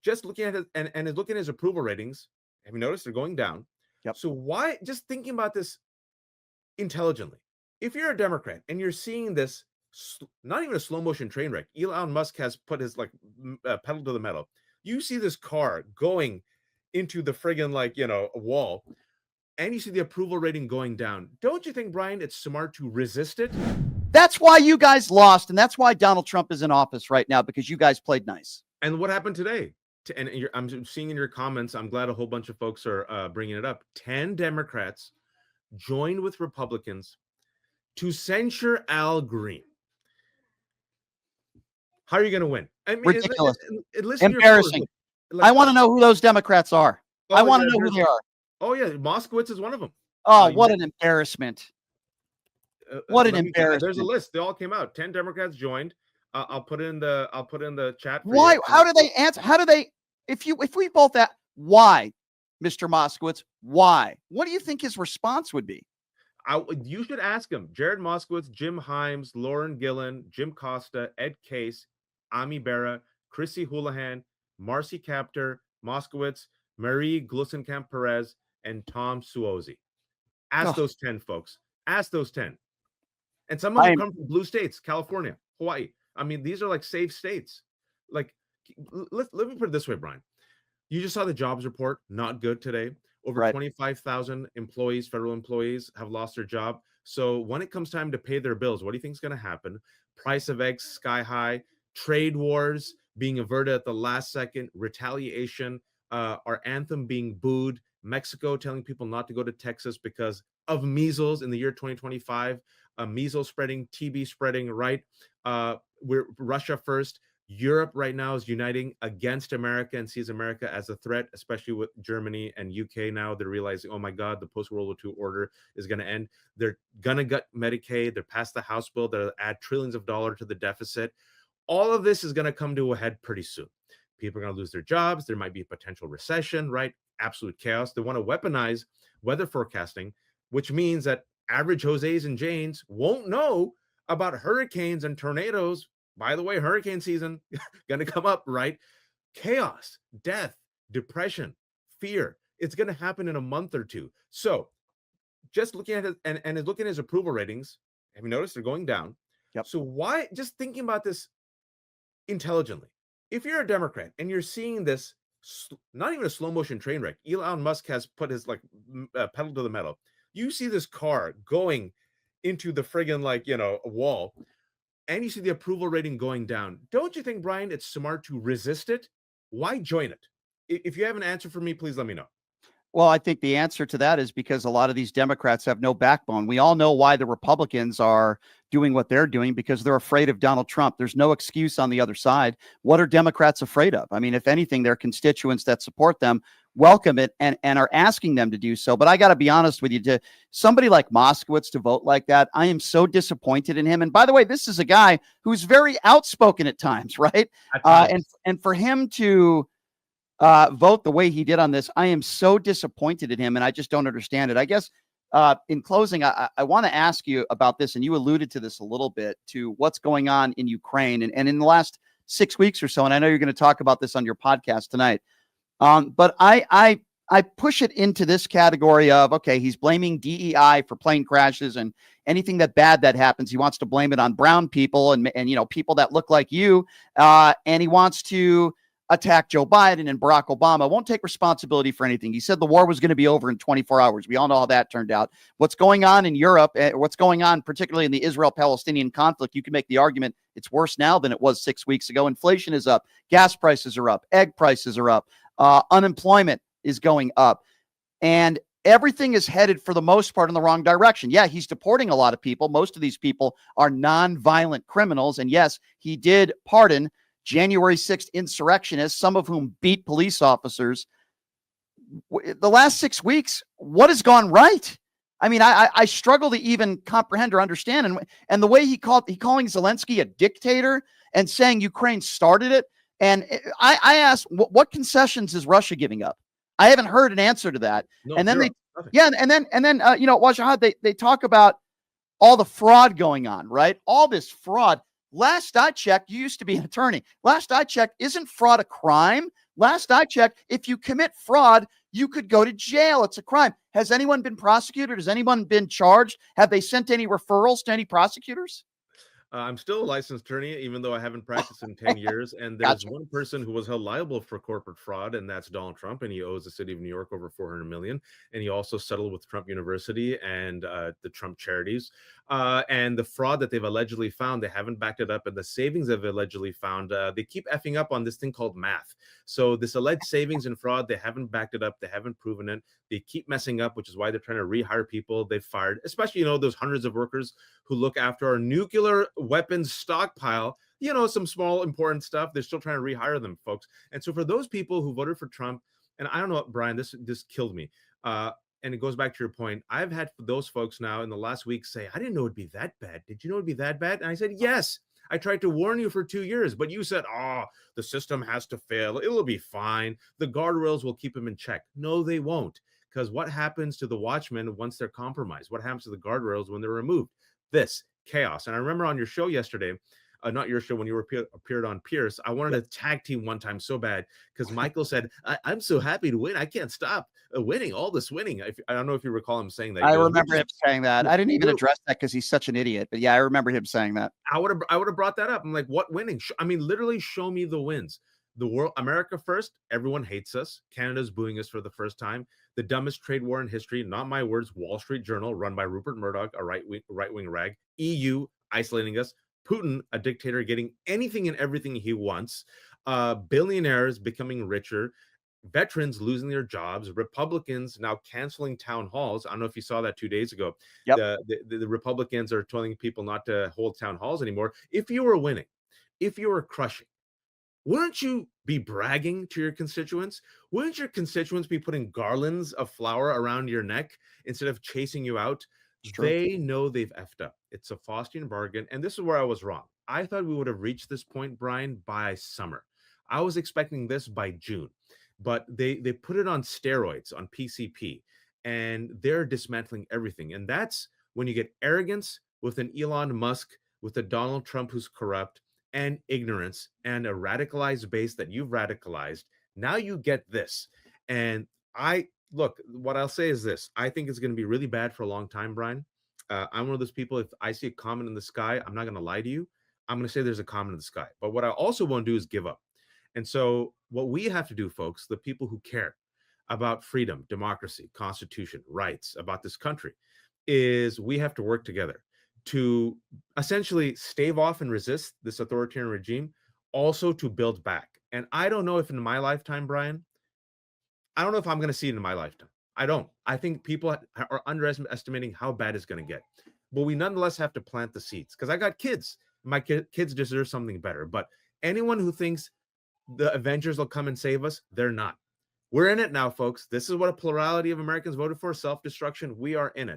just looking at it and is looking at his approval ratings. Have you noticed they're going down? Yep. So why, just thinking about this intelligently, if you're a Democrat and you're seeing this, not even a slow motion train wreck, Elon Musk has put his pedal to the metal. You see this car going into the friggin' a wall, and you see the approval rating going down. Don't you think, Brian, it's smart to resist it? That's why you guys lost, and that's why Donald Trump is in office right now, because you guys played nice. And what happened today? I'm seeing in your comments, I'm glad a whole bunch of folks are bringing it up. 10 Democrats joined with Republicans to censure Al Green. How are you going to win? I mean, ridiculous. Embarrassing. I want to know who those Democrats are. I want to know who they are. Oh, yeah. Moskowitz is one of them. Oh, what an embarrassment. What an embarrassment. There's a list. They all came out. 10 Democrats joined. I'll put it in the chat. Why? You. How do they answer? How do they? If we both that, why, Mr. Moskowitz? Why? What do you think his response would be? You should ask him. Jared Moskowitz, Jim Himes, Lauren Gillen, Jim Costa, Ed Case, Ami Berra, Chrissy Houlihan, Marcy Kaptur, Moskowitz, Marie Glussenkamp Perez, and Tom Suozzi. Ask those 10 folks. Ask those 10. And some of them come from blue states, California, Hawaii. I mean, these are like safe states. Like, let me put it this way, Brian. You just saw the jobs report, not good today. Over 25,000 employees, federal employees, have lost their job. So when it comes time to pay their bills, what do you think is going to happen? Price of eggs sky high, trade wars being averted at the last second, retaliation, our anthem being booed, Mexico telling people not to go to Texas because of measles in the year 2025, measles spreading, TB spreading, right? We're Russia first. Europe right now is uniting against America and sees America as a threat, especially with Germany and UK now. They're realizing, oh my God, the post-World War II order is going to end. They're going to gut Medicaid. They're past the House bill. They'll add trillions of dollars to the deficit. All of this is going to come to a head pretty soon. People are going to lose their jobs. There might be a potential recession, right? Absolute chaos. They want to weaponize weather forecasting, which means that average Jose's and Janes won't know about hurricanes and tornadoes. By the way, hurricane season going to come up, right? Chaos, death, depression, fear. It's going to happen in a month or two. So just looking at it and is looking at his approval ratings. Have you noticed they're going down? Yep. So why, just thinking about this intelligently, if you're a Democrat and you're seeing this, not even a slow motion train wreck, Elon Musk has put his pedal to the metal. You see this car going into the friggin' a wall, and you see the approval rating going down. Don't you think, Brian, it's smart to resist it? Why join it? If you have an answer for me, please let me know. Well, I think the answer to that is because a lot of these Democrats have no backbone. We all know why the Republicans are doing what they're doing, because they're afraid of Donald Trump. There's no excuse on the other side. What are Democrats afraid of? I mean, if anything, their constituents that support them welcome it and are asking them to do so. But I got to be honest with you, to somebody like Moskowitz to vote like that, I am so disappointed in him. And by the way, this is a guy who's very outspoken at times, right? And for him to vote the way he did on this, I am so disappointed in him, and I just don't understand it. I guess in closing, I want to ask you about this, and you alluded to this a little bit, to what's going on in Ukraine and in the last 6 weeks or so, and I know you're going to talk about this on your podcast tonight. But I push it into this category of, okay, he's blaming DEI for plane crashes and anything bad that happens. He wants to blame it on brown people and people that look like you, and he wants to attack Joe Biden and Barack Obama. Won't take responsibility for anything. He said the war was going to be over in 24 hours. We all know how that turned out. What's going on in Europe, what's going on particularly in the Israel-Palestinian conflict, you can make the argument it's worse now than it was 6 weeks ago. Inflation is up. Gas prices are up. Egg prices are up. Unemployment is going up. And everything is headed, for the most part, in the wrong direction. Yeah, he's deporting a lot of people. Most of these people are non-violent criminals. And yes, he did pardon January 6th insurrectionists, some of whom beat police officers. The last 6 weeks, what has gone right? I mean, I struggle to even comprehend or understand. And the way he calling Zelensky a dictator and saying Ukraine started it. And I asked, what concessions is Russia giving up? I haven't heard an answer to that. No, and then zero. And then Wajahat, they talk about all the fraud going on, right? All this fraud. Last I checked, you used to be an attorney. Last I checked, isn't fraud a crime? Last I checked, if you commit fraud, you could go to jail. It's a crime. Has anyone been prosecuted? Has anyone been charged? Have they sent any referrals to any prosecutors? I'm still a licensed attorney, even though I haven't practiced in 10 years. And there's Gotcha. one person who was held liable for corporate fraud, and that's Donald Trump. And he owes the city of New York over 400 million. And he also settled with Trump University and the Trump charities. And the fraud that they've allegedly found, they haven't backed it up. And the savings they've allegedly found, they keep effing up on this thing called math. So this alleged savings and fraud, they haven't backed it up. They haven't proven it. They keep messing up, which is why they're trying to rehire people. They've fired, especially, those hundreds of workers who look after our nuclear weapons stockpile, some small important stuff. They're still trying to rehire them, folks. And so for those people who voted for Trump, and I don't know, Brian, this killed me. And it goes back to your point. I've had those folks now in the last week say, I didn't know it'd be that bad. Did you know it'd be that bad? And I said, yes. I tried to warn you for 2 years, but you said, the system has to fail. It'll be fine. The guardrails will keep them in check. No, they won't. Because what happens to the watchmen once they're compromised? What happens to the guardrails when they're removed? This chaos. And I remember on your show yesterday, not your show, when you appeared on Pierce, I wanted to tag team one time so bad because Michael said, I'm so happy to win. I can't stop winning, all this winning. I don't know if you recall him saying that. I remember him saying that. I didn't even address that because he's such an idiot. But yeah, I remember him saying that. I would have brought that up. I'm like, what winning? I mean, literally show me the wins. The world, America first, everyone hates us. Canada's booing us for the first time. The dumbest trade war in history, not my words, Wall Street Journal, run by Rupert Murdoch, a right-wing rag. EU isolating us. Putin, a dictator, getting anything and everything he wants. Billionaires becoming richer. Veterans losing their jobs. Republicans now canceling town halls. I don't know if you saw that 2 days ago. Yep. The Republicans are telling people not to hold town halls anymore. If you were winning, if you were crushing, wouldn't you be bragging to your constituents? Wouldn't your constituents be putting garlands of flower around your neck instead of chasing you out? They know they've effed up. It's a Faustian bargain. And this is where I was wrong. I thought we would have reached this point, Brian, by summer. I was expecting this by June, but they put it on steroids, on PCP, and they're dismantling everything. And that's when you get arrogance with an Elon Musk, with a Donald Trump who's corrupt, and ignorance and a radicalized base that you've radicalized. Now you get this. And what I'll say is this. I think it's going to be really bad for a long time, Brian. I'm one of those people, if I see a comet in the sky, I'm not going to lie to you. I'm going to say there's a comet in the sky. But what I also won't do is give up. And so what we have to do, folks, the people who care about freedom, democracy, constitution, rights, about this country, is we have to work together to essentially stave off and resist this authoritarian regime, also to build back. And I don't know if in my lifetime, Brian, I don't know if I'm going to see it in my lifetime. I don't. I think people are underestimating how bad it's going to get. But we nonetheless have to plant the seeds because I got kids. My kids deserve something better. But anyone who thinks the Avengers will come and save us, they're not. We're in it now, folks. This is what a plurality of Americans voted for, self-destruction. We are in it.